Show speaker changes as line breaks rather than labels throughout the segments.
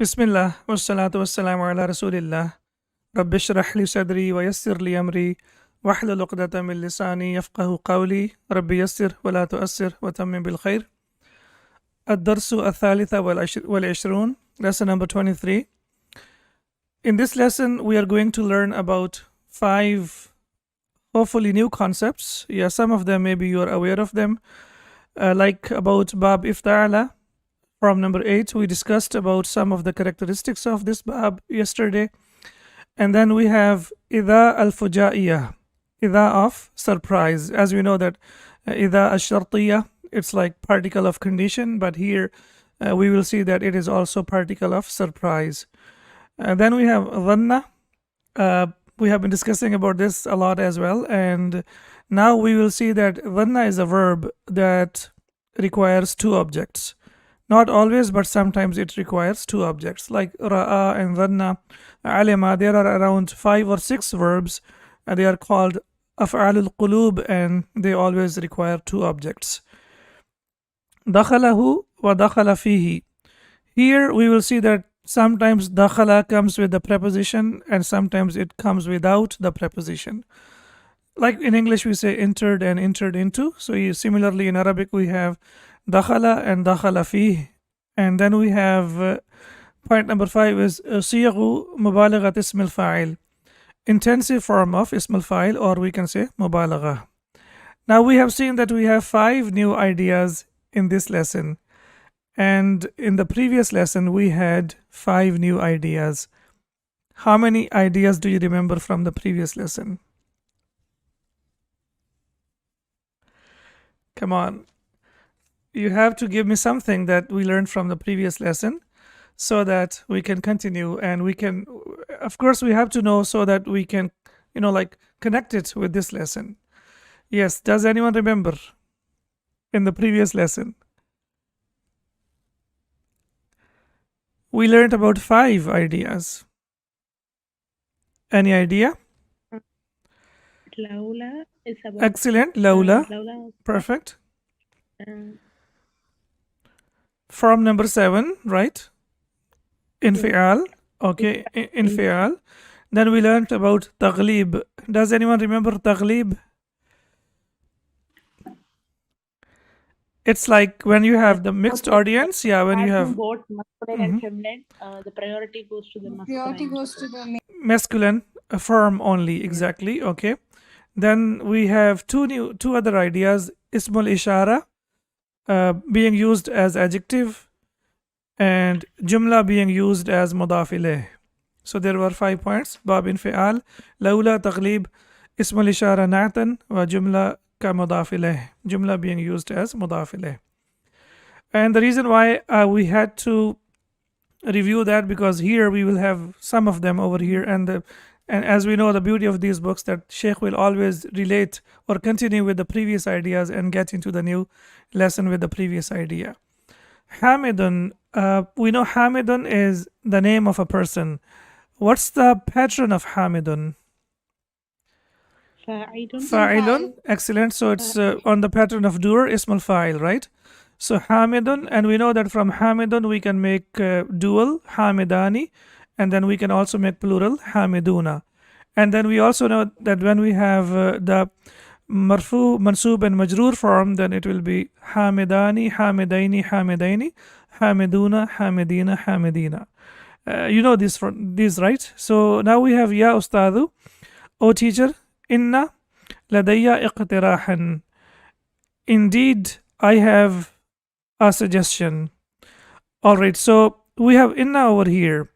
Bismillah, wassalatu wassalamu ala rasulillah. Rabbi shrah li sadri wa yassir li amri wahlul uqdatan min lisani yafqahu qawli. Rabbi yassir wa la tu'assir wa tammim bil khair. Ad-darsu al-thalitha wal-ishrun, lesson number 23. In this lesson, we are going to learn about 5 hopefully new concepts. Yeah, some of them maybe you are aware of them, like about bab ifta'ala. From number 8, we discussed about some of the characteristics of this bab yesterday. And then we have Ida al-Fujaiyah, Ida of surprise. As we know that Ida al-Shartiyah, it's like particle of condition, but here we will see that it is also particle of surprise. Then we have Dhanna. We have been discussing about this a lot as well. And now we will see that Dhanna is a verb that requires 2 objects. Not always, but sometimes it requires 2 objects. Like Ra'a and Dhanna, Alima, there are around 5 or 6 verbs. And they are called Af'alul Qulub, and they always require 2 objects. Dakhalahu wa dakhala fihi. Here we will see that sometimes dakhala comes with the preposition and sometimes it comes without the preposition. Like in English we say entered and entered into. So similarly in Arabic we have dakhala and dakhala fih. And then we have point number 5 is siyaghu mubalaghat ism al-fa'il, intensive form of ism al-fa'il, or we can say mubalagha. Now we have seen that we have 5 new ideas in this lesson, and in the previous lesson we had 5 new ideas. How many ideas do you remember from the previous lesson? Come on. You have to give me something that we learned from the previous lesson so that we can continue, and we can, of course we have to know so that we can, like connect it with this lesson. Yes, does anyone remember in the previous lesson? We learned about 5 ideas. Any idea?
Laula is about
Excellent. Laula.
Laula.
Perfect. From number 7, right? Infial. Okay, infial. Then we learned about taghlib. Does anyone remember taghlib? It's like when you have the mixed audience. Yeah, when you have
both masculine and feminine, the priority goes to the
masculine form only. Exactly. Okay. Then we have two other ideas. Ismul ishara, being used as adjective, and jumla being used as mudaf ilayh. So there were 5 points. Bab infial, laula, taghlib, ismul ishara na'tan, wa jumla ka mudaf ilayh. Jumla being used as mudaf ilayh. And the reason why we had to review that, because here we will have some of them over here, and as we know, the beauty of these books, that Sheikh will always relate or continue with the previous ideas and get into the new lesson with the previous idea. Hamidun, we know Hamidun is the name of a person. What's the pattern of Hamidun? Fa'ilun. Excellent. So it's on the pattern of dur, ism al-fa'il, right? So Hamidun, and we know that from Hamidun we can make dual, Hamidani, and then we can also make plural, Hamiduna. And then we also know that when we have the marfu, mansub and majroor form, then it will be Hamidani, Hamidaini, Hamidaini, Hamiduna, Hamidina, Hamidina. You know these, right? So now we have Ya Ustadu, O teacher, Inna ladayya iqtirahan. Indeed, I have a suggestion. Alright, so we have Inna over here.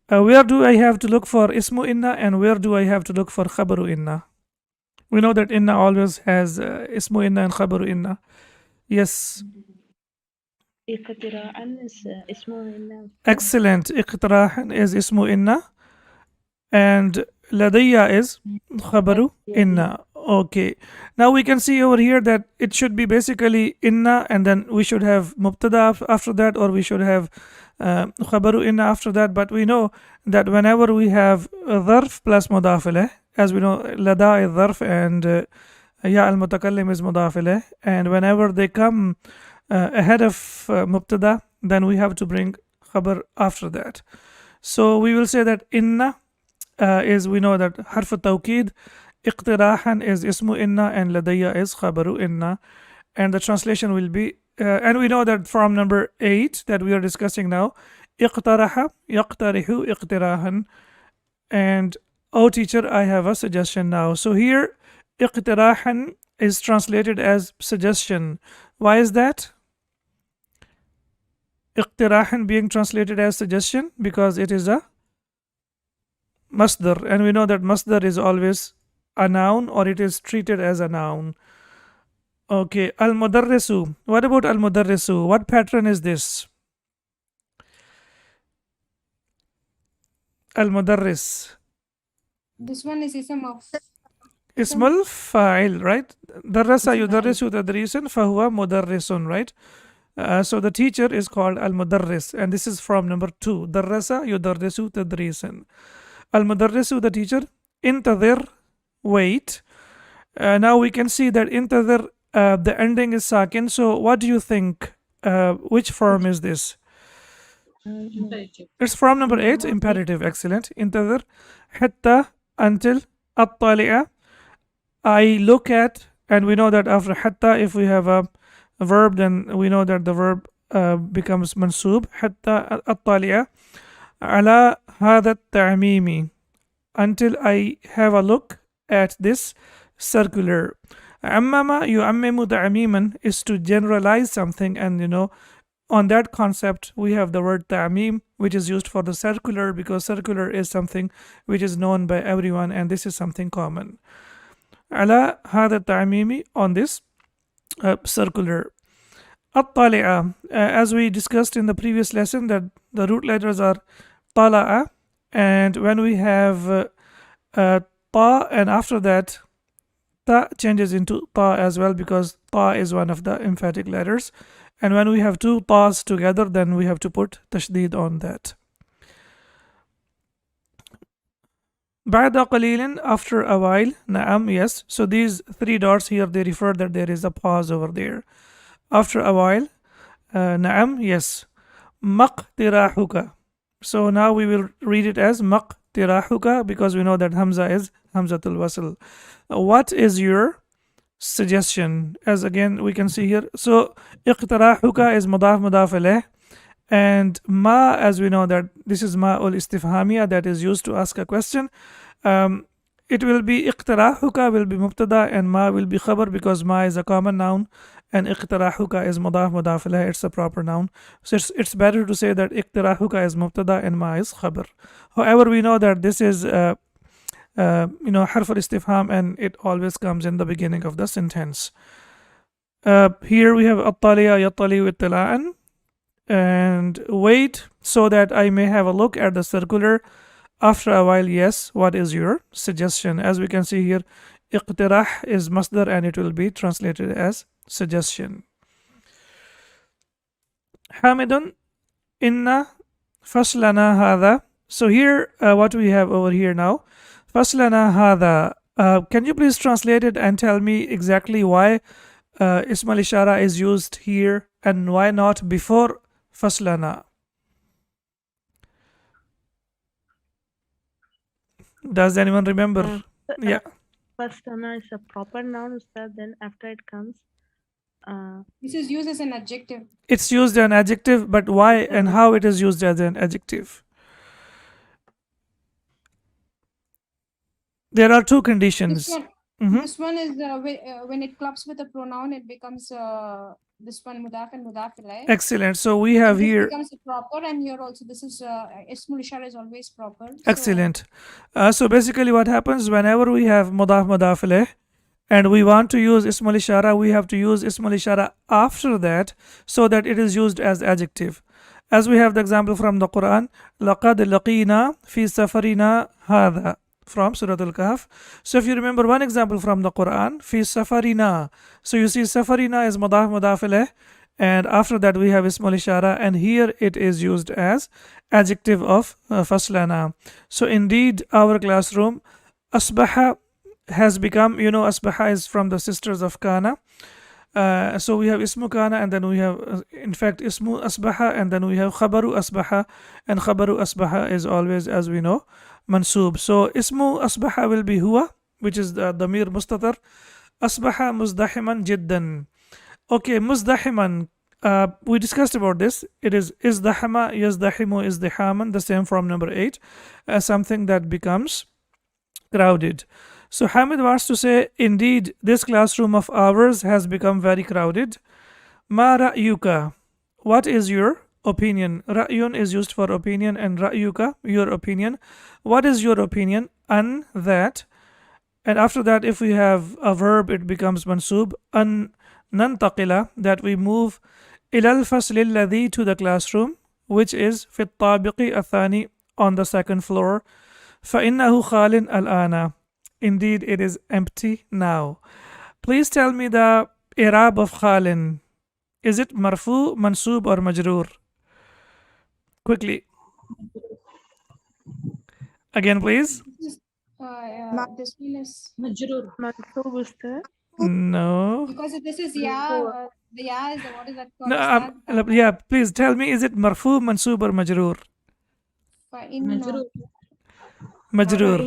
Where do I have to look for Ismu Inna, and where do I have to look for Khabaru Inna? We know that Inna always has Ismu Inna and Khabaru Inna. Yes.
Iqtira'an is Ismu Inna.
Excellent. Iqtira'an is Ismu Inna, and Ladayya is Khabaru Inna. Okay. Now we can see over here that it should be basically Inna, and then we should have Mubtada after that, or we should have Khabaru Inna after that. But we know that whenever we have Dharf plus Mudaf ilayh, as we know, Lada is Dharf and Ya al-Mutakallim is Mudaf ilayh, and whenever they come ahead of Mubtada, then we have to bring khabar after that. So we will say that inna is, we know that harf tawkid, iqtirahan is ismu inna, and ladayya is khabaru inna. And the translation will be, and we know that from number 8 that we are discussing now, iqtaraha, yaqtarihu, iqtirahan. And oh teacher, I have a suggestion now. So here, iqtirahan is translated as suggestion. Why is that? Iqtirahan being translated as suggestion because it is a masdar, and we know that masdar is always a noun, or it is treated as a noun. Okay, al-mudarrisu. What about al-mudarrisu? What pattern is this? Al-mudarris.
This one is ism of
Ismul fa'il, right? Darrasa yudarrisu tadrisan fahuwa mudarrisun, right? So the teacher is called al-mudarris, and this is from number 2. Darrasa yudarrisu tadrisan. Al-mudarrisu, the teacher. Intadir, wait. Now we can see that intadir, the ending is sakin. So what do you think? Which form is this? It's from number 8, imperative. Excellent. Intadir, hatta, until, attali'a, I look at, and we know that after hatta, if we have a verb, then we know that the verb becomes mansub. Hatta attali'a ala hada ta'mimi, until I have a look at this circular. Ammama yu'ammimu ta'miman is to generalize something, and on that concept we have the word ta'mim, which is used for the circular, because circular is something which is known by everyone, and this is something common. Ala hada ta'mimi, on this circular. At-tali'a, as we discussed in the previous lesson, that the root letters are tala'a, and when we have ta, and after that ta changes into ta as well, because ta is one of the emphatic letters, and when we have two ta's together, then we have to put tashdid on that. Ba'da qalilin, after a while. Na'am, yes. So these 3 dots here, they refer that there is a pause over there. After a while. Na'am, yes. Maqtirahuka. So now we will read it as maqtirahuka, because we know that hamza is hamzatul wasl. What is your suggestion? As again we can see here, so iqtirahuka is mudaf mudaf alayh, and ma, as we know that this is ma ul istifhamiya, that is used to ask a question. It will be iqtirahuka will be mubtada, and ma will be khabar, because ma is a common noun, and iqtirahuka is mudaf mudaf alayh, it's a proper noun. So it's better to say that iqtirahuka is mubtada and ma is khabar. However, we know that this is harf al-istifham, and it always comes in the beginning of the sentence. Here we have attaliya yattali ittila'an, and wait so that I may have a look at the circular. After a while, yes. What is your suggestion? As we can see here, iqtirah is masdar, and it will be translated as suggestion. Hamidun, inna faslana hadha. So here, what we have over here now, faslana hadha. Can you please translate it and tell me exactly why ism al-ishara is used here, and why not before faslana? Does anyone remember? Yeah.
First, is a proper noun, Ustad, then after it comes.
this is used as an adjective.
It's used as an adjective, but why and how it is used as an adjective? There are 2 conditions.
This one is when it clubs with a pronoun, it becomes this one mudaf and mudaf ilayh.
Excellent. So we have
This
here.
becomes a proper, and here also this is ismul ishara is always proper.
Excellent. So basically what happens whenever we have mudaf mudaf ilayh and we want to use ismul ishara, we have to use ismul ishara after that, so that it is used as adjective. As we have the example from the Quran, laqad laqina fi safarina hadha, from Surah Al-Kahf. So if you remember one example from the Quran, fi safarina. So you see safarina is mudaf mudaf ilayh, and after that we have ismul ishara, and here it is used as adjective of faslana. So indeed our classroom, asbaha has become, asbaha is from the sisters of kana. So we have ismu kana, and then we have, in fact, ismu asbaha, and then we have khabaru asbaha, and khabaru asbaha is always, as we know, mansub. So ismu asbaha will be huwa, which is the damir mustatar. Asbaha muzdahiman jiddan. Okay, muzdahiman. We discussed about this. It is izdahama, yazdahimu, izdihaman, the same from number 8, something that becomes crowded. So Hamid wants to say, indeed, this classroom of ours has become very crowded. Ma ra'yuka? What is your opinion? Ra'yun is used for opinion, and ra'yuka, your opinion. What is your opinion? An, that. And after that, if we have a verb, it becomes mansub. An nantaqila, that we move ilal fasli alladhi, to the classroom, which is fi tabiqi athani, on the second floor. فإنه خال الآن. Indeed, it is empty now. Please tell me the i'rab of khalin. Is it marfu, mansub, or majroor? Quickly. Again, please.
This one is
Majroor.
Mansub Ustad.
No.
because this is the ya is the, what is that called?
No,
Ustad?
yeah, please tell me, is it marfu, mansub, or majroor?
Majroor.
Majroor.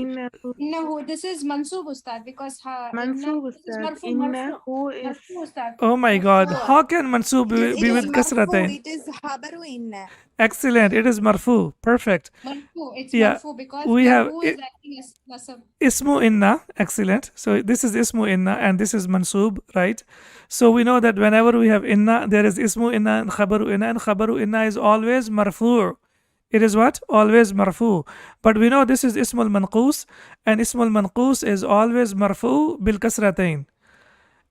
Innahu, this is mansub Ustad, because
Mansub
is
Ustad.
marfu,
Innahu is
marfu Ustad.
Oh my God.
Marfu.
How can mansub be with kasratain?
It is habaru inna.
Excellent. It is marfu. Perfect.
Marfu, it's
Yeah,
marfu because
we have
who is acting as nasab.
Ismu inna. Excellent. So this is ismu inna, and this is mansub, right? So we know that whenever we have inna, there is ismu inna and khabaru inna is always marfu. It is what? Always marfu. But we know this is ismul manqus, and ismul manqus is always marfu bil kasratain.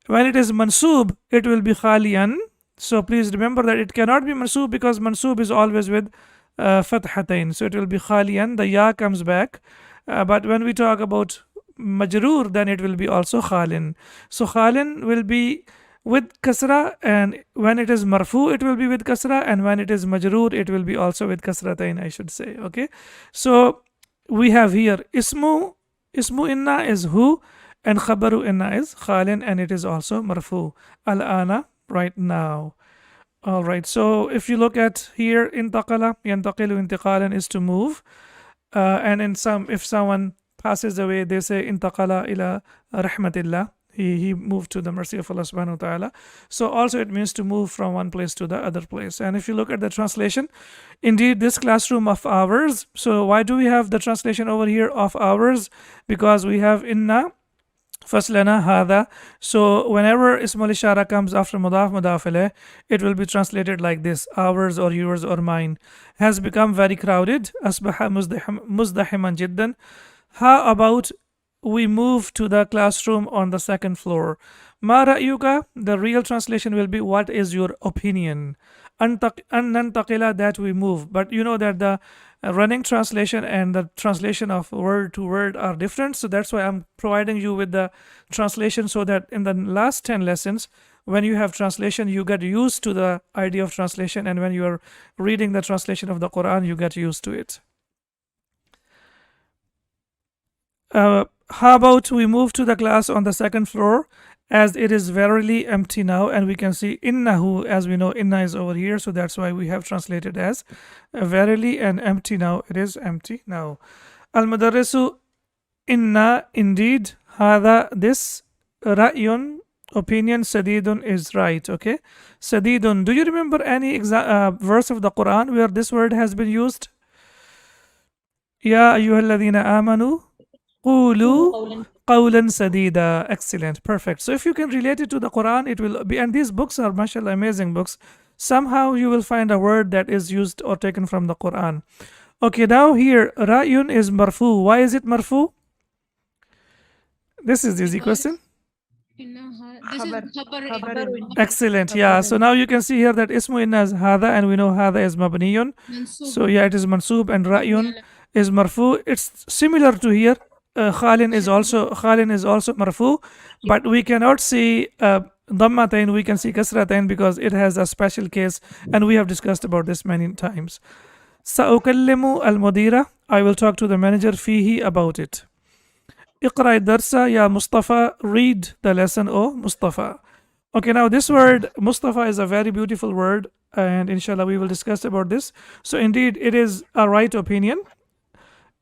When it is mansub, it will be khaliyan. So please remember that it cannot be mansub, because mansub is always with fathatain. So it will be khaliyan. The ya comes back. But when we talk about majroor, then it will be also khalin. So khalin will be with kasra, and when it is marfu, it will be with kasra, and when it is majroor, it will be also with kasratain, I should say. Okay, so we have here ismu inna is hu, and khabaru inna is khalin, and it is also marfu. Al-ana, right now. All right, so if you look at here, intaqala, yantaqilu intiqalan is to move. And if someone passes away, they say intaqala ila rahmatillah. He moved to the mercy of Allah subhanahu wa ta'ala. So also it means to move from one place to the other place. And if you look at the translation, indeed this classroom of ours. So why do we have the translation over here of ours? Because we have inna faslana hada. So whenever ismul ishara comes after mudaf mudaf ilayh, it will be translated like this: ours or yours or mine has become very crowded. Asbaha muzdahiman jiddan. How about we move to the classroom on the second floor? Ma ra'yuka, the real translation will be what is your opinion? An nantaqila, that we move. But you know that the running translation and the translation of word to word are different. So that's why I'm providing you with the translation, so that in the last 10 lessons, when you have translation, you get used to the idea of translation. And when you are reading the translation of the Quran, you get used to it. How about we move to the class on the second floor, as it is verily empty now, and we can see innahu, as we know inna is over here, so that's why we have translated as verily and empty now. It is empty now. Al-mudarrisu, inna, indeed, hada, this, ra'yun, opinion, sadidun is right. Okay, sadidun. Do you remember any verse of the Quran where this word has been used? Ya ayyuhalladhina amanu Qulu qawlan sadida. Excellent. Perfect. So if you can relate it to the Quran, it will be, and these books are mashallah amazing books. Somehow you will find a word that is used or taken from the Quran. Okay, now here ra'yun is marfu. Why is it marfu? This is the easy question.
This is khabar.
Excellent. Yeah. So now you can see here that ismu inna is hada, and we know hada is mabniyun. So yeah, it is mansub, and ra'yun is marfu. It's similar to here. Khalin is also marfu, but we cannot see dhammatain, we can see kasratain, because it has a special case, and we have discussed about this many times. Sa'ukallimu al-mudira, I will talk to the manager, fihi, about it. Iqra darsa ya Mustafa, read the lesson, O Mustafa. Okay, now this word Mustafa is a very beautiful word, and inshallah we will discuss about this. So indeed, it is a right opinion.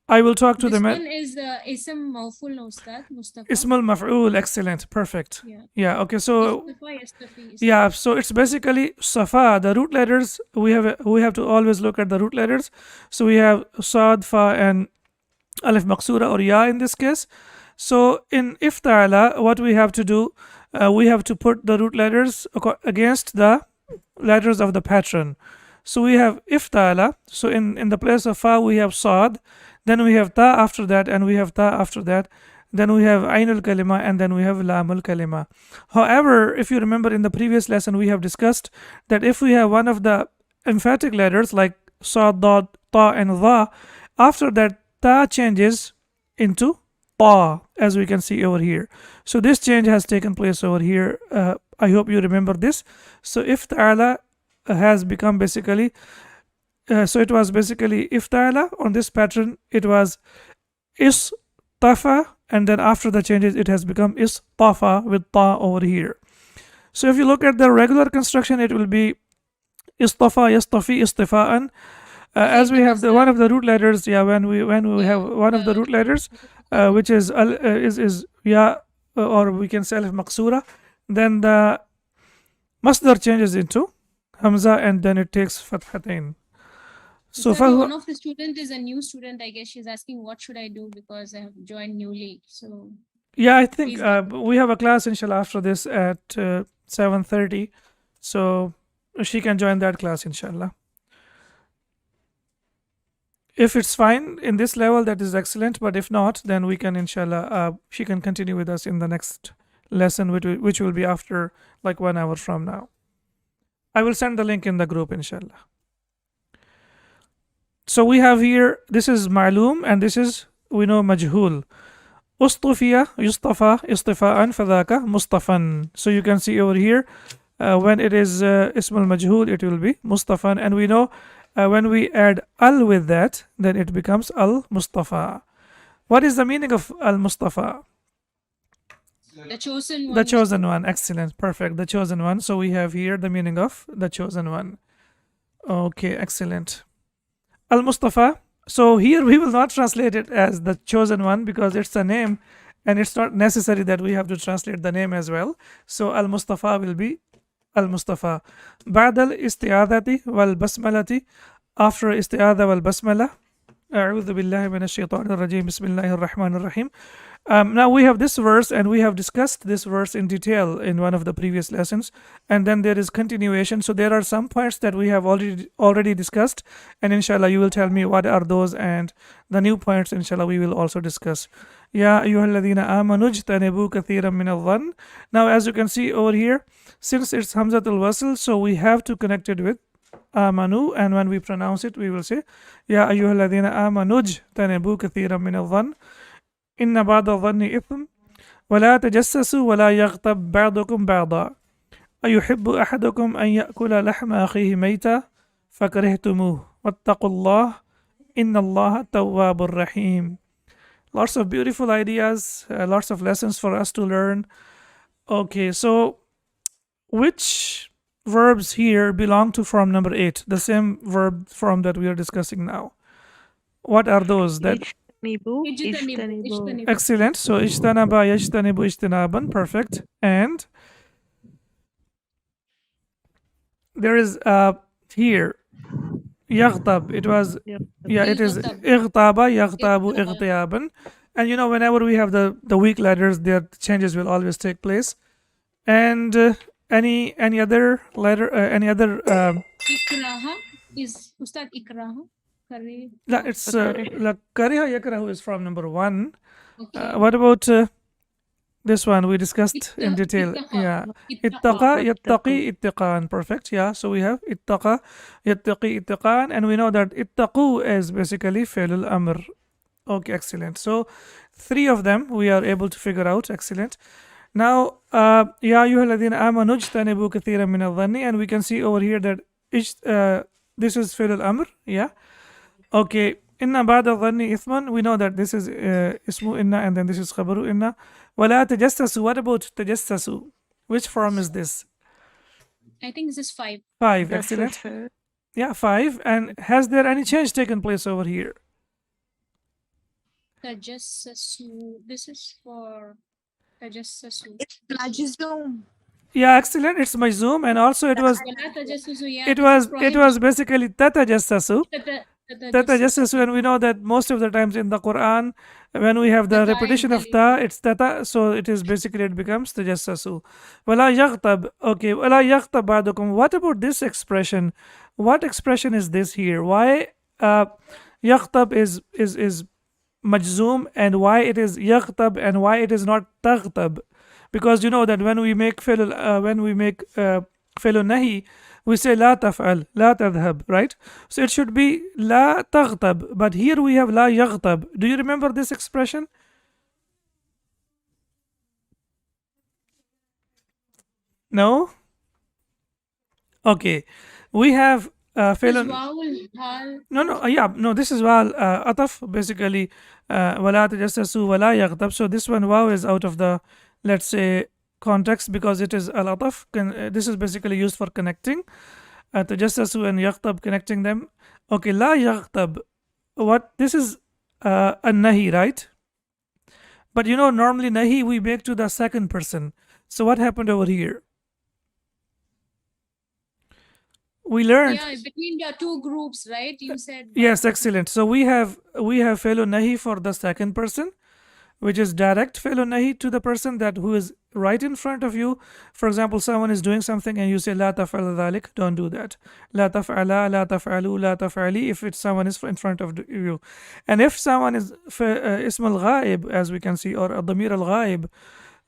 I will talk to
This
the
one is Ism Mawful, no, Ustad, Mustafa.
Ismul Maf'ul, excellent, perfect.
Yeah.
Yeah, okay, so
Istafa, Yastafi,
yeah, so it's basically Safa. The root letters we have to always look at the root letters. So we have Sad, Fa, and Alif Maksura or Ya in this case. So in Ifta'ala, what we have to do, we have to put the root letters against the letters of the pattern. So we have Ifta'ala. So in the place of Fa, we have Sad. Then we have Ta after that, and we have Ta after that. Then we have Ainul Kalima, and then we have Lamul Kalima. However, if you remember in the previous lesson, we have discussed that if we have one of the emphatic letters like Sad, Dad, Ta, and Dha, after that, Ta changes into Ta, as we can see over here. So this change has taken place over here. I hope you remember this. So if Ta'ala has become basically, so it was basically if Ta'ala on this pattern, it was Tafa, and then after the changes, it has become Tafa with Ta over here. So if you look at the regular construction, it will be Istafa, Yastafi, Istifa'an. As we have the one of the root letters, yeah, when we have one of the root letters, which is ya, or we can say alif maksura, then the masdar changes into hamza, and then it takes fathatain. So
Ustad,
for
one of the student is a new student. I guess she's asking what should I do because I have joined newly. So
yeah, I think
please
we have a class inshallah after this at 7:30, so she can join that class inshallah. If it's fine in this level, that is excellent. But if not, then we can inshallah she can continue with us in the next lesson, which will be after like 1 hour from now. I will send the link in the group inshallah. So we have here, this is ma'lum, and this is, we know, majhul. Ustufiya, yustafa, istifa'an, fadaka, mustafan. So you can see over here, when it is ismul majhul, it will be mustafan. And we know when we add al with that, then it becomes al mustafa. What is the meaning of al mustafa?
the chosen one.
The chosen one. Excellent, perfect, the chosen one. So we have here the meaning of the chosen one. Okay, excellent. Al Mustafa. So here we will not translate it as the chosen one because it's a name, and it's not necessary that we have to translate the name as well. So Al Mustafa will be Al Mustafa. بعد الاستعاذة والبسملة, after استعاذة والبسملة. أعوذ بالله من الشيطان الرجيم بسم الله الرحمن الرحيم. Now we have this verse, and we have discussed this verse in detail in one of the previous lessons, and then there is continuation. So there are some points that we have already discussed, and inshallah you will tell me what are those, and the new points inshallah we will also discuss. Ya ayyuhalladhina amanu ijtanibu kathiran min adh-dhann. Now as you can see over here, since it's hamzatul wasl, so we have to connect it with amanu, and when we pronounce it we will say Ya ayyuhalladhina amanu ijtanibu kathiran min adh-dhann إن بعض الظن إثم ولا تجسسوا ولا يغتب بعضكم بعضا أيحب أحدكم أن يأكل لحم أخيه ميتا فكرهتموه واتقوا الله إن الله تواب رحيم. Lots of beautiful ideas, lots of lessons for us to learn. Okay, so which verbs here belong to form number 8, the same verb form that we are discussing now? What are those that
Ijtanibu.
excellent? So ijtanaba yajtanibu ijtinaban, perfect. And there is here yaghtab. It was, yeah, it is ightaba yaghtabu ightiaban. And you know, whenever we have the weak letters, their changes will always take place. And any other letter, any other
Ikraha is Ustad Ikraha.
la, it's la kariha yakrahu is from number 1.
Okay.
What about this one we discussed in detail? Yeah, ittaqa yattaqi ittiqan, perfect. Yeah, so we have ittaqa yattaqi ittiqan, and we know that ittaqu is basically fi'l al-amr. Okay, excellent. So 3 of them we are able to figure out. Excellent. Now ya ayyuhalladhina amanu ijtanibu kathiran min adh-dhanni, and we can see over here that this is fi'l al-amr. Yeah, okay. Inna ba'da dhanni ithman, we know that this is ismu inna, and then this is khabaru inna. Wala tajassasu, what about tajassasu? Which form is this?
I think this is 5.
5.
This
Excellent.
is it.
Yeah, 5. And has there any change taken place over here?
Tajassasu. This is for Tajassasu.
Majzoom.
Yeah, excellent. It's majzoom, and also it was
Wala tajassasu, yeah,
it
this is
was it
prohibited.
was basically tatajassasu.
Tajassasu.
Tatajassasu, and we know that most of the times in the Quran, when we have the
The ta
repetition
is
of ta, it's tata, so it is basically it becomes tajassasu. Wala yaghtab. Okay, wala yaghtab ba'dukum. What about this expression? What expression is this here? Why yaghtab is majzoom, and why it is yaghtab, and why it is not taghtab? Because you know that when we make fi'l nahi, we say la taf'al, la tadhhab, right? So it should be la taghtab, but here we have la yaghtab. Do you remember this expression? No? Okay. We have
This
fi'l.
wawul hal.
No, this is wal ataf, basically, wala tajassasu, wala yaghtab. So this one, waw, is out of the, let's say, context, because it is al ataf. This is basically used for connecting. Tajassasu and yaghtab, connecting them. Okay, la yaghtab. What? This is a nahi, right? But you know, normally nahi we make to the second person. So what happened over here? We learned.
Yeah, between the two groups, right? You said.
Yes, excellent. So we have fi'l nahi for the second person, which is direct fi'l nahi to the person that who is right in front of you. For example, someone is doing something and you say la taf'al dhalik, don't do that. La taf'ala, la taf'alu, la taf'ali, if it's someone is in front of you. And if someone is ism al-ghaib, as we can see, or ad-damir al-ghaib,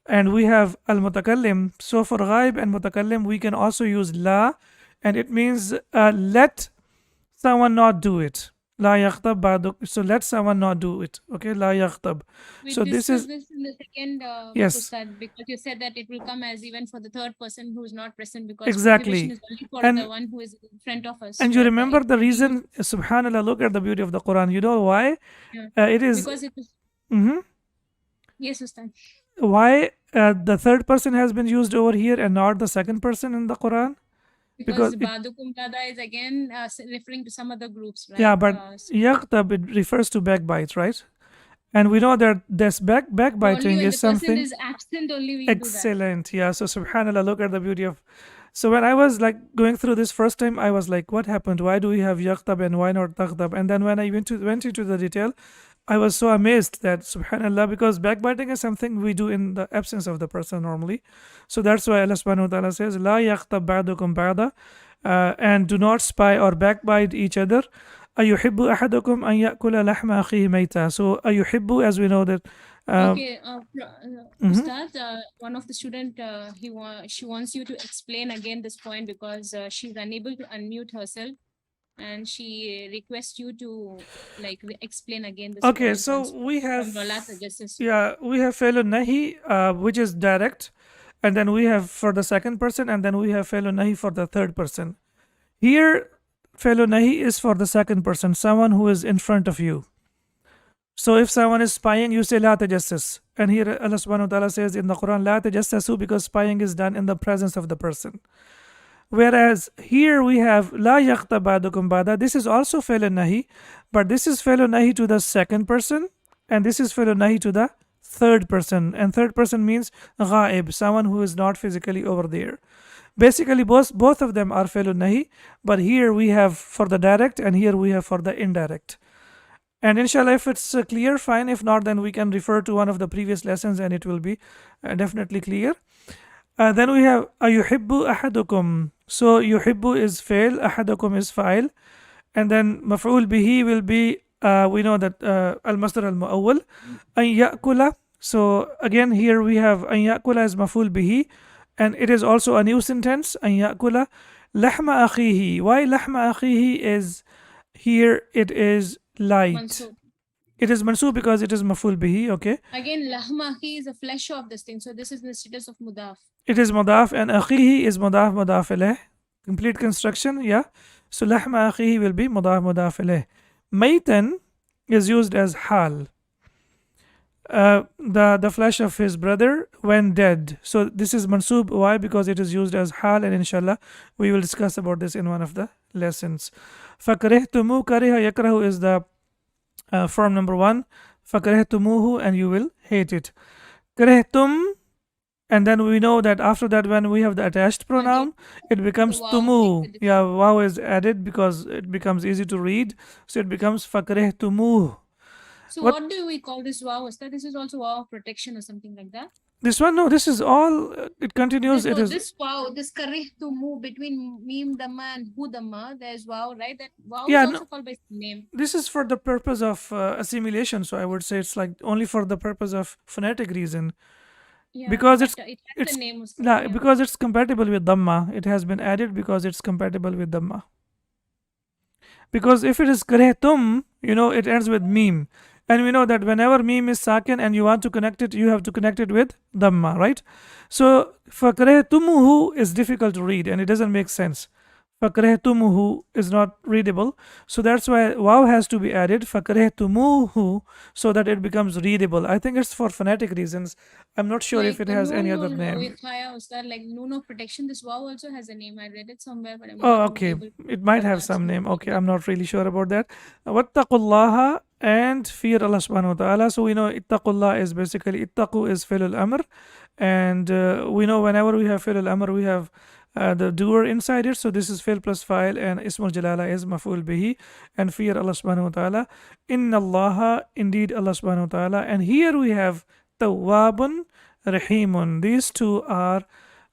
and we have al-mutakallim, so for ghaib and mutakallim we can also use la, and it means let someone not do it. La yaghtab ba'duk. So let someone not do it. Okay, la yaghtab.
We
So this is
discussed this in the second
yes,
Ustad, because you said that it will come as even for the third person who is not present, because
exactly.
prohibition is only for
And
the one who is in front of us.
and you
for
remember the
if we use-
reason? Subhanallah, look at the beauty of the Quran. You know why?
Yeah.
It is
Because it is.
mhm.
Yes, Ustad.
Why the third person has been used over here and not the second person in the Quran?
Because
Because
Badukum Dada is again referring to some other groups, right?
yeah, but yaghtab, it refers to backbite, right? And we know that this
only
backbiting
when
is
the person
something
is absent, only we do that.
excellent. Yeah, so subhanallah, look at the beauty of. So when I was like going through this first time, I was like, what happened? Why do we have yaghtab and why not taghtab? And then when I went into the detail, I was so amazed that subhanallah, because backbiting is something we do in the absence of the person normally. So that's why Allah subhanahu wa ta'ala says, La yaghtab ba'dukum ba'da, and do not spy or backbite each other. أيحب أحدكم أن يأكل لحم أخيه ميتا. So أيحب, as we know that
Okay,
mhm.
Ustad, one of the student, she wants you to explain again this point, because she's unable to unmute herself, and she requests you to explain again this
Okay,
point
so
once
we have
from Rolata Justice.
we have fi'l nahi, which is direct, and then we have for the second person, and then we have fi'l nahi for the third person. Here, fi'l nahi is for the second person, someone who is in front of you. So if someone is spying, you say la tajassus. And here Allah subhanahu wa ta'ala says in the Quran, la tajassasu, because spying is done in the presence of the person. Whereas here we have la yaghtab ba'dukum ba'da. This is also fi'l nahi, but this is fi'l nahi to the second person, and this is fi'l nahi to the third person. And third person means ghaib, someone who is not physically over there. Basically, both of them are fi'l nahi, but here we have for the direct, and here we have for the indirect. And inshallah, if it's clear, fine. If not, then we can refer to one of the previous lessons and it will be definitely clear. Then we have ayuhibbu ahadukum. So yuhibbu is fail, ahadukum is fa'il. And then maf'ul bihi will be, we know that al-masdar al-mu'awwal. An ya'kula. So again, here we have an ya'kula is maf'ul bihi. And it is also a new sentence, an ya'kula. Lahma akhihi. Why lahma akhihi is here? It is light.
Mansub.
It is mansub because it is maful bihi, okay?
Again, lahma akhi is the flesh of this thing, so this is in the status of mudaf.
It is mudaf, and akhihi is mudaf ilayh. Complete construction, yeah. So lahma akhihi will be mudaf ilayh. Maytan is used as hal. the flesh of his brother when dead. So this is mansub. Why? Because it is used as hal, and inshallah we will discuss about this in one of the lessons. فَكَرِهْتُمُ kariha yakrahu is the form number 1. فَكَرِهْتُمُوهُ, and you will hate it. كَرِهْتُم, and then we know that after that when we have the attached pronoun, it becomes
wow
tumu.
makes a difference.
Yeah, wow is added because it becomes easy to read. So it becomes فَكَرِهْتُمُوهُ.
So
What-
what do we call this wow? Is that this is also wow of protection or something like that?
This one, no, this is all, it continues. It
No,
is,
this wow, this karih to move between meme dhamma and hu dhamma. There's wow, right? That wow
Yeah,
is
no.
also called by name.
This is for the purpose of assimilation. So I would say it's like only for the purpose of phonetic reason.
Yeah,
Because
but
it's-
it has
it's-
a name. Uska,
Yeah,
yeah.
because it's compatible with Dhamma. It has been added because it's compatible with Dhamma. Because if it is karehtum, it ends with meme. And we know that whenever meme is sakin and you want to connect it, you have to connect it with Dhamma, right? So for karehtumuhu is difficult to read and it doesn't make sense. فَكَرِهْتُمُهُ is not readable. So that's why waw has to be added, فَكَرِهْتُمُوهُ, so that it becomes readable. I think it's for phonetic reasons. I'm not sure if it has any other name.
That like noon of protection. This wow also has a name. I read it somewhere, but I'm
Oh,
not
okay.
able to
It might
recall
have
that.
some name. Okay, I'm not really sure about that. وَاتَّقُوا and fear Allah subhanahu wa ta'ala. So we know ittaqullah is basically, ittaqu is fi'l al-amr. And we know whenever we have fi'l al-amr, we have the doer inside it. So this is fi'l plus fa'il, and ismul jalala is maf'ul bihi. And fear Allah subhanahu wa ta'ala. Inna Allah, indeed Allah subhanahu wa ta'ala. And here we have tawwabun, rahimun. These two are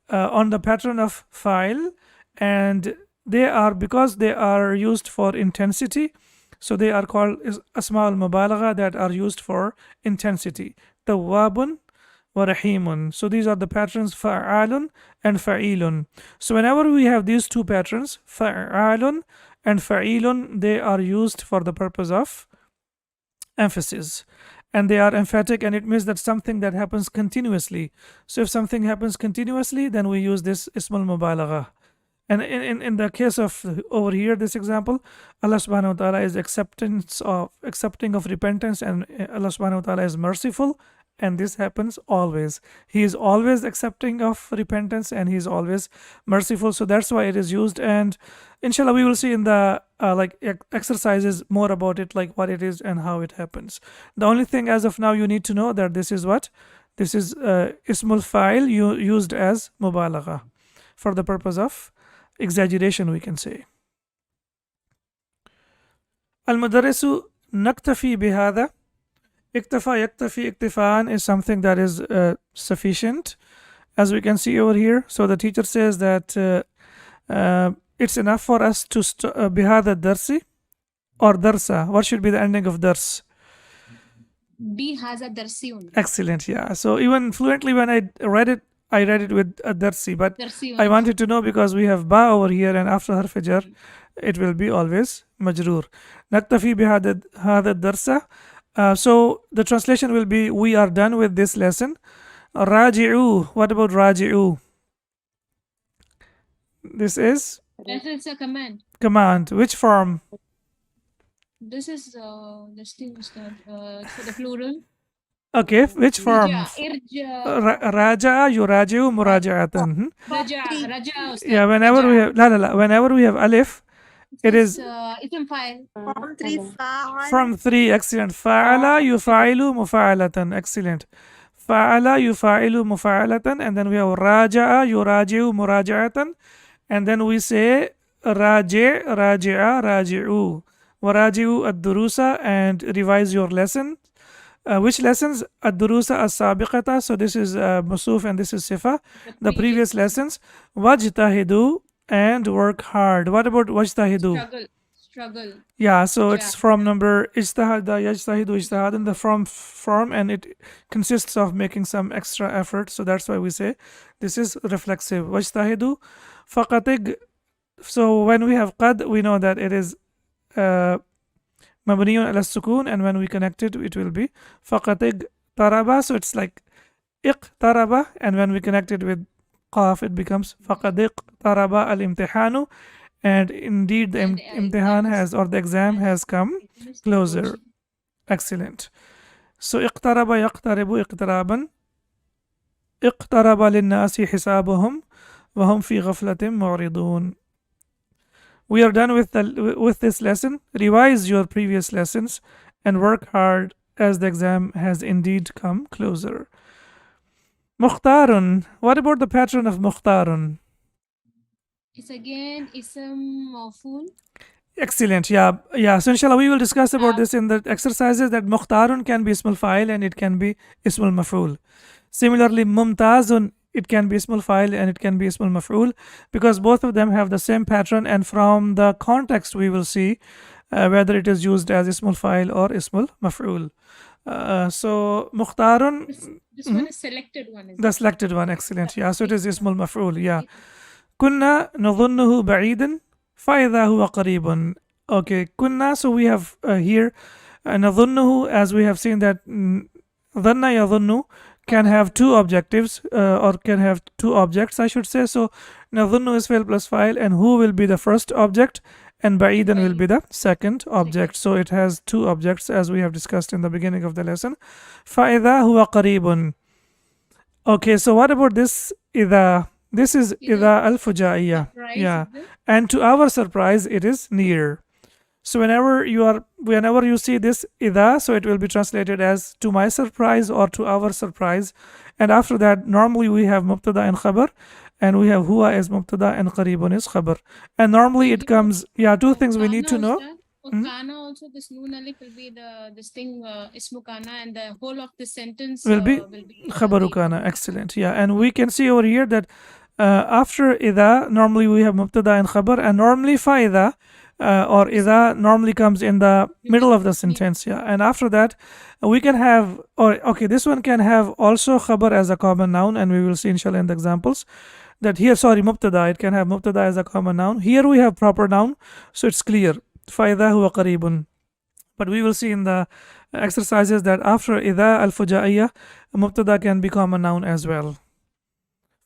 on the pattern of fa'il, and they are, because they are used for intensity, so they are called asma al-mubalagha, that are used for intensity. Tawwabun wa rahimun. So these are the patterns fa'alun and fa'ilun. So whenever we have these two patterns, fa'alun and fa'ilun, they are used for the purpose of emphasis. And they are emphatic, and it means that something that happens continuously. So if something happens continuously, then we use this ismul mubalagha. And in the case of over here, this example, Allah subhanahu wa ta'ala is accepting of repentance, and Allah subhanahu wa ta'ala is merciful, and this happens always. He is always accepting of repentance, and he is always merciful. So that's why it is used. And inshallah we will see in the exercises more about it, like what it is and how it happens. The only thing as of now you need to know that this is what? This is ismul fa'il used as mubalagha for the purpose of exaggeration, we can say. Al-mudarrisu naktafi bihada. Iktafa yaktafi, iktifaan is something that is sufficient, as we can see over here. So the teacher says that it's enough for us to bihada darsi or darsa. What should be the ending of dars?
B has a darsi only.
Excellent, yeah. So even fluently when I read it with a darsi, but
Darsi
I
only.
wanted to know because we have ba over here, and after harf jar, it will be always majroor. Naktafi bihada darsa. So the translation will be, we are done with this lesson. Raji'u. What about raji'u? This is
That is a command.
command. Which form?
This is this thing is that for the plural.
Okay, which form?
Irja.
Raja'a, yuraji'u, muraja'atan.
Raja. Ustad.
Yeah, whenever we have whenever we have alif, it is
Ism file.
Form 3 fa'al.
from 3. Excellent. Fa'ala yufa'ilu mufa'alatan. Excellent. Fa'ala yufa'ilu mufa'alatan, and then we have raja'a yuraji'u muraja'atan, and then we say raji', raji'a, raji'u. Waraji'u ad-durusa, and revise your lesson. Which lessons? Ad-durusa as-sabiqata. So this is musuf and this is sifa. The previous lessons. Wajtahidu, and work hard. What about wajtahidu?
Struggle.
Yeah, so it's
Yeah.
from number ijtahada, yajtahidu, ijtihadan, the form, and it consists of making some extra effort. So that's why we say this is reflexive. Wajtahidu, faqatig. So when we have qad, we know that it is mabniyun ala sukun, and when we connect it, it will be faqatig taraba. So it's like iqtaraba, and when we connect it with qaf, it becomes faqadig taraba al-imtihanu. And indeed, the imtihan has, or the exam has come closer. Excellent. So اقترب يقترب اقترابا اقترب للناس حسابهم وهم في غفلة معرضون. We are done with this lesson. Revise your previous lessons and work hard as the exam has indeed come closer. Mukhtarun. What about the pattern of Mukhtarun?
It's again ism mawfool.
Excellent. Yeah. So inshallah we will discuss about this in the exercises, that Mukhtarun can be ismul fa'il and it can be ismul maf'ul. Similarly, Mumtazun, it can be ismul fa'il and it can be ismul maf'ul, because both of them have the same pattern, and from the context we will see whether it is used as ismul fa'il or ismul maf'ul. So Mukhtarun,
This one is selected one.
the selected one. Excellent. Yeah, so it is ismul maf'ul. Yeah. Kunna nadhunnuhu ba'idan فإذا هو قريب. Okay, kunna, so we have here nadhunnuhu, as we have seen that dhanna yadhunnu can have two objectives, or can have two objects, I should say. So nadhunnu is fi'l plus fa'il, and who will be the first object, and ba'idan will be the second object. So it has two objects, as we have discussed in the beginning of the lesson. فإذا هو قريب. Okay, so what about this إذا? This is إذا الفجائية. Yeah, and to our surprise it is near. So whenever you see this إذا, so it will be translated as to my surprise or to our surprise. And after that, normally we have mubtada and khabar, and we have huwa as mubtada and qaribun is khabar. And normally it comes, two things we need to know.
Kana also, this noon alif will be this thing ismu kana, and the whole of the sentence
will be khabaru kana. Excellent. Yeah, and we can see over here that after idha, normally we have mubtada and khabar, and normally fa'idha or idha normally comes in the middle of the sentence. Yeah, and after that we can have, this one can have also khabar as a common noun, and we will see inshallah in the examples that here, mubtada, it can have mubtada as a common noun. Here we have proper noun, so it's clear. فَإِذَا هُوَ قَرِيبٌ. But we will see in the exercises that after إِذَا الْفُجَائِيَّة, mubtada can be common noun as well.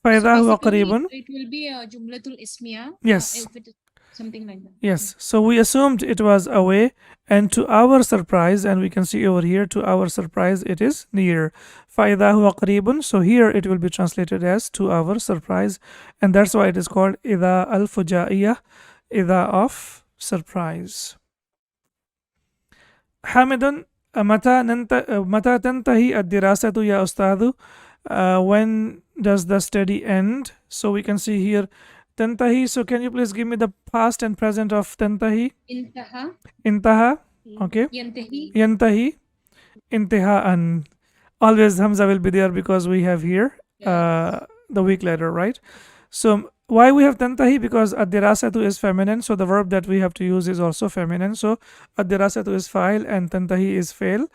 فَإِذَا هُوَ قَرِيبٌ.
It will be a jumlatul ismiya.
Yes.
If it is something like that.
Yes. So we assumed it was away, and to our surprise, and we can see over here, to our surprise, it is near. فَإِذَا هُوَ قَرِيبٌ. So here it will be translated as to our surprise, and that's why it is called إِذَا الْفُجَائِيَّة, إِذَا of surprise. حامد. متى تنتهي الدراسة يا أستاذ? When does the study end? So we can see here تنتهي. So can you please give me the past and present of تنتهي? انتهى. Okay. ينتهي. انتهاءً. Always Hamza will be there because we have here the weak letter, right? So why we have tantahi? Because ad-dirasatu is feminine, so the verb that we have to use is also feminine. So ad-dirasatu is fa'il and tantahi is fail.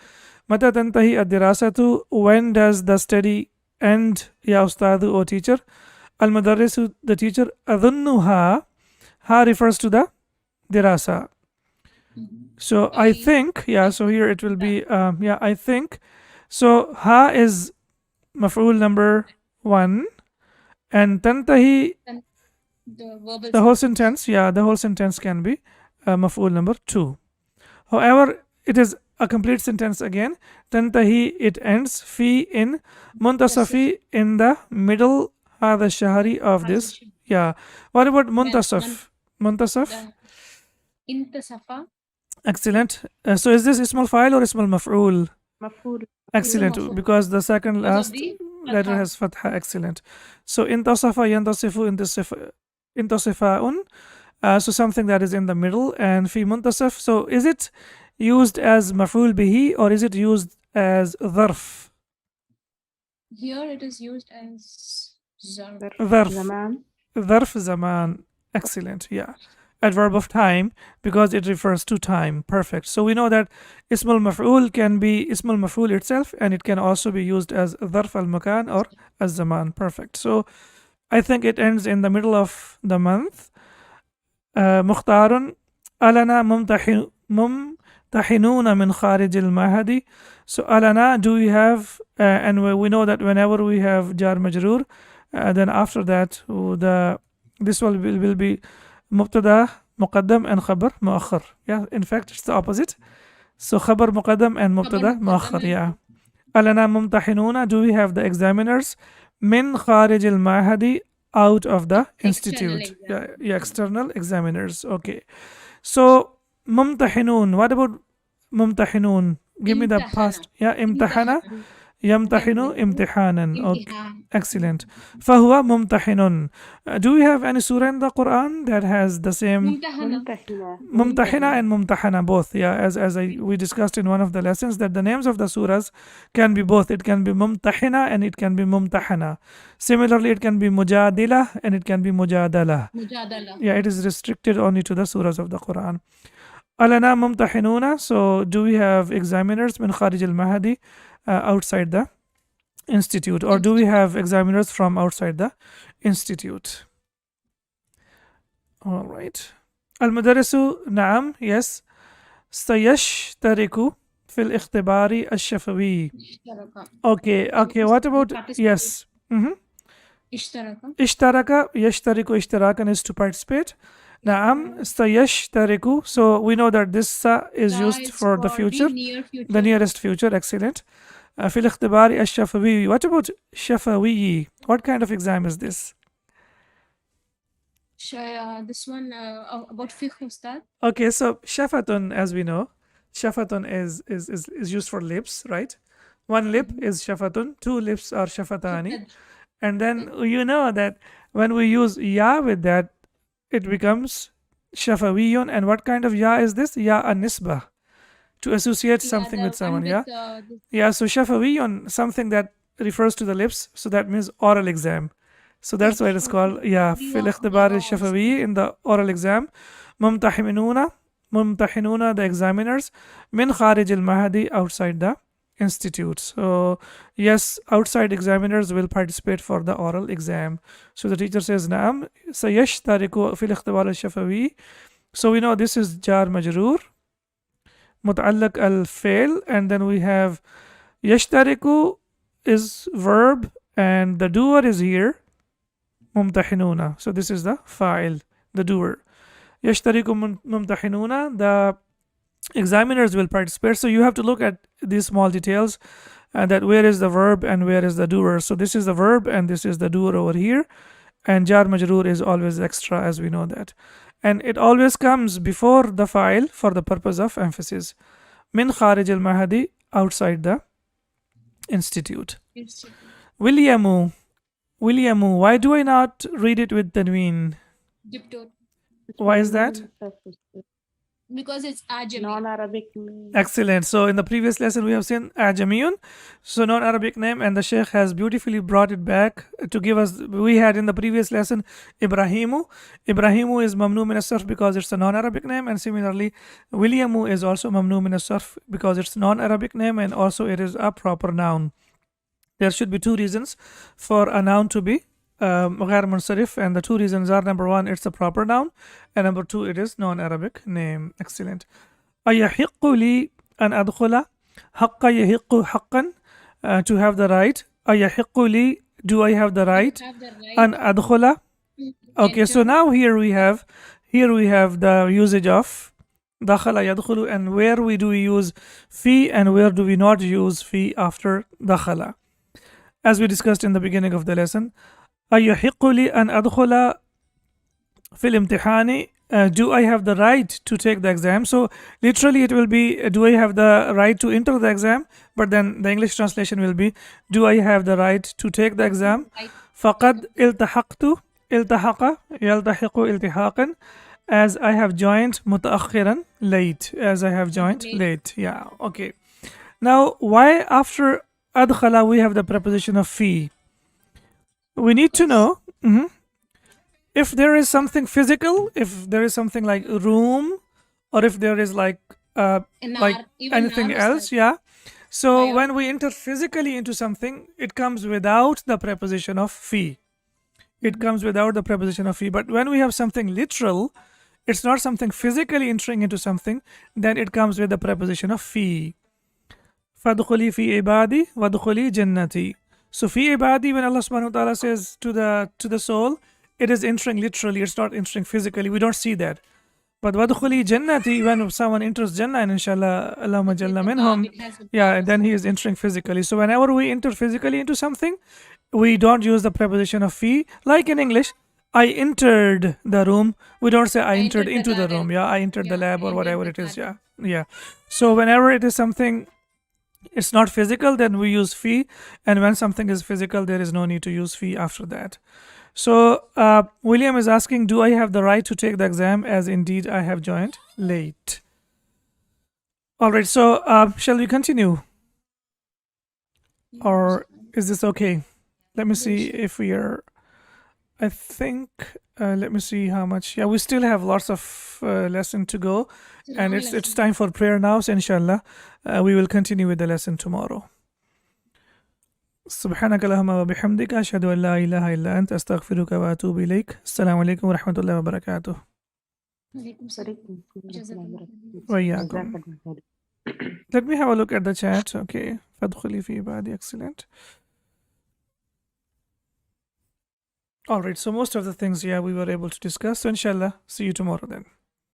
Mata tantahi ad-dirasatu? When does the study end, ya ustadu, o teacher? Al-mudarrisu, the teacher. Adhunnuha. Ha refers to the dirasa. So I think, so here it will be, I think. So ha is maf'ul number 1. And tantahi, the whole sentence, the whole sentence can be maf'ul number 2. However, it is a complete sentence again. Tantahi, it ends. Fi, in. Muntasafi, in the middle. Hada shahari, of this. Yeah. What about muntasaf? Muntasaf?
Intasafa.
Excellent. So is this ismul fa'il or ismul maf'ul?
Maf'ul.
Excellent, because the second last letter has fatha. Excellent. So intasafa, yantasifu, intasifa'un. So something that is in the middle. And fi muntasaf, so is it used as maf'ul bihi or is it used as dharf?
Here it is used as zarf.
Dharf zaman. Excellent. Yeah. Adverb of time, because it refers to time. Perfect. So we know that ismul maf'ul can be ismul maf'ul itself, and it can also be used as dharf al-makan or as zaman. Perfect. So I think it ends in the middle of the month. Mukhtarun alana mumtahinuna min kharij al-mahadi. So alana, do we have, and we know that whenever we have jar majroor, then after that this will be mubtada muqaddam and khabar muakhar. Yeah, in fact it's the opposite. So khabar muqaddam and mubtada muakhar. Yeah. Alana mumtahinuna, do we have the examiners? Min kharij al mahadi, out of the
External
institute.
exam.
Yeah, external examiners. Okay. So mumtahinun, what about mumtahinun? Give me the past.
Imtahana.
Yeah, imtahana.
Imtahana.
يمتحن امتحانا. Okay,
Imtihan.
excellent. فهو ممتحن. Do we have any surah in the Quran that has the same
Mumtahana.
mumtahina and mumtahana both? Yeah, as we discussed in one of the lessons that the names of the surahs can be both. It can be mumtahina and it can be mumtahana. Similarly, it can be mujadila and it can be mujadala.
Mujadala.
Yeah, it is restricted only to the surahs of the Quran. Alana mumtahinuna. So do we have examiners min kharij al-mahdi, outside the institute, or do we have examiners from outside the institute? All right. Al-mudarrisu, na'am, yes. Sayashtariku fil ikhtibari ash-shafawi.
Ishtaraka.
Okay, what about,
Participate.
yes.
Ishtaraka.
Ishtaraka, yashtariku ishtirakan is to participate. Na'am, sayashtariku. So we know that this sa is
Sa
used
is
for the future,
near future.
the nearest future. Excellent. Fil ikhtibari ash-shafawi. What about shafawi? What kind of exam is this?
This one about fiqh ustad.
Okay, so shafatun, as we know, shafatun is used for lips, right? One lip is shafatun, two lips are shafatani. And then you know that when we use ya with that, it becomes shafawiyun. And what kind of ya is this? Ya an-nisbah, to associate something with someone. Yeah, yeah. So shafawiyun, something that refers to the lips. So that means oral exam. So that's why it is called fil ikhtibar al-shafawi, in the oral exam. Mumtahinuna, the examiners. Min kharij al-mahdi, outside the institute. So yes, outside examiners will participate for the oral exam. So the teacher says naam sayashtariku fil ikhtibar al-shafawi. So we know this is jar majroor, muta'allaq al-fail, and then we have yashtariku is verb, and the doer is here mumtahinuna. So this is the fa'il, the doer. Yashtariku mumtahinuna, the examiners will participate. So you have to look at these small details, that where is the verb and where is the doer. So this is the verb and this is the doer over here, and jar majroor is always extra, as we know that, and it always comes before the file for the purpose of emphasis. Min kharij al mahdi, outside the institute. Williamu, why do I not read it with tanween?
Diptot.
Why is that?
Because it's ajami.
Non-Arabic name.
Excellent. So in the previous lesson we have seen ajamiyun, so non-Arabic name, and the Sheikh has beautifully brought it back to give us. We had in the previous lesson Ibrahimu. Ibrahimu is mamnu min as-sarf because it's a non-Arabic name, and similarly Williamu is also mamnu min as-sarf because it's non-Arabic name, and also it is a proper noun. There should be two reasons for a noun to be غير منصرف, and the two reasons are: number one, it's a proper noun, and number two, it is non-Arabic name. Excellent. أيحق لي أن أدخل. حق يحق حقا, to have the right. أيحق لي, do I have the right? أن أدخل. Okay, so now here we have the usage of dakhala yadkhulu, and where do we use fi and where do we not use fi after dakhala, as we discussed in the beginning of the lesson. أيحق لي أن أدخل في الامتحان. Do I have the right to take the exam? So literally it will be, do I have the right to enter the exam? But then the English translation will be, do I have the right to take the exam? فقد التحقت, التحق يلتحق التحاقا, as I have joined متأخرا, late, as I have joined late. Yeah, okay. Now why after أدخل we have the preposition of fi? We need to know if there is something physical, if there is something like a room, or if there is like anything else. Yeah. So when we enter physically into something, it comes without the preposition of fi. It comes without the preposition of fi. But when we have something literal, it's not something physically entering into something, then it comes with the preposition of fi. فَادْخُلِي فِي عِبَادِي وَادْخُلِي جَنَّتِي. So fi ibadi, when Allah subhanahu wa ta'ala says to the soul, it is entering literally, it's not entering physically. We don't see that. But وَدْخُلِي جَنَّتِي, when someone enters Jannah, and inshallah, Allahumma
With
jalla
the
minhum,
it has a
yeah,
verb.
then he is entering physically. So whenever we enter physically into something, we don't use the preposition of fi. Like in English, I entered the room. We don't say I entered
entered the
into the room.
garden.
Yeah, I entered the
Yeah,
lab
I
or
entered
whatever
the
it is. Yeah,
garden.
yeah. So whenever it is something, it's not physical, then we use fi. And when something is physical, there is no need to use fi after that. So William is asking, do I have the right to take the exam? As indeed I have joined late. All right. So shall we continue, or is this okay? Let me see if we are. I think. Let me see how much. Yeah, we still have lots of lesson to go,
It's a
and
long
it's
lesson.
time for prayer now. So inshallah, we will continue with the lesson tomorrow. سبحانك اللهم وبحمدك أشهد أن لا إله إلا أنت أستغفرك وأتوب إليك. السلام عليكم ورحمة الله وبركاته.
Alaikum salam. Jazakallah.
وإياكم. Let me have a look at the chat. Okay. فادخلي في عبادي. Excellent. All right. So most of the things, yeah, we were able to discuss. So inshallah, see you tomorrow then.